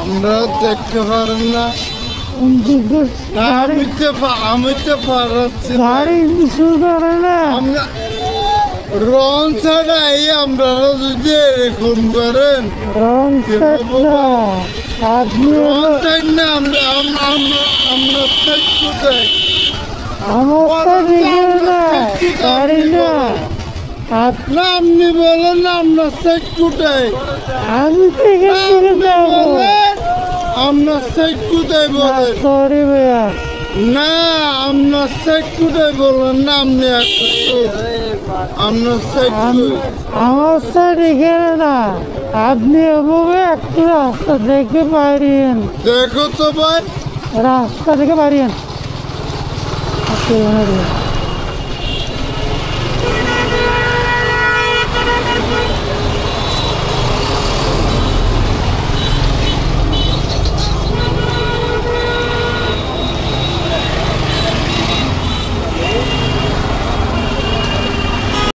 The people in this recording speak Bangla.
আমরা দেখতে পারেন না, আমি তো পারছি আমরা রং ছাড়াই আমরা যদি এরকম করেন আপনি বলেন আমরা সেট কোথায়, আমরা সেট কোথায় বলেন না, আমরা সেট কোথায় বলেন না, আপনি আমরা সেট আমার সাইড এখানে না, আপনি এভাবে একটু রাস্তা থেকে পারিয়েন, দেখো তো ভাই রাস্তা থেকে পারিয়েন।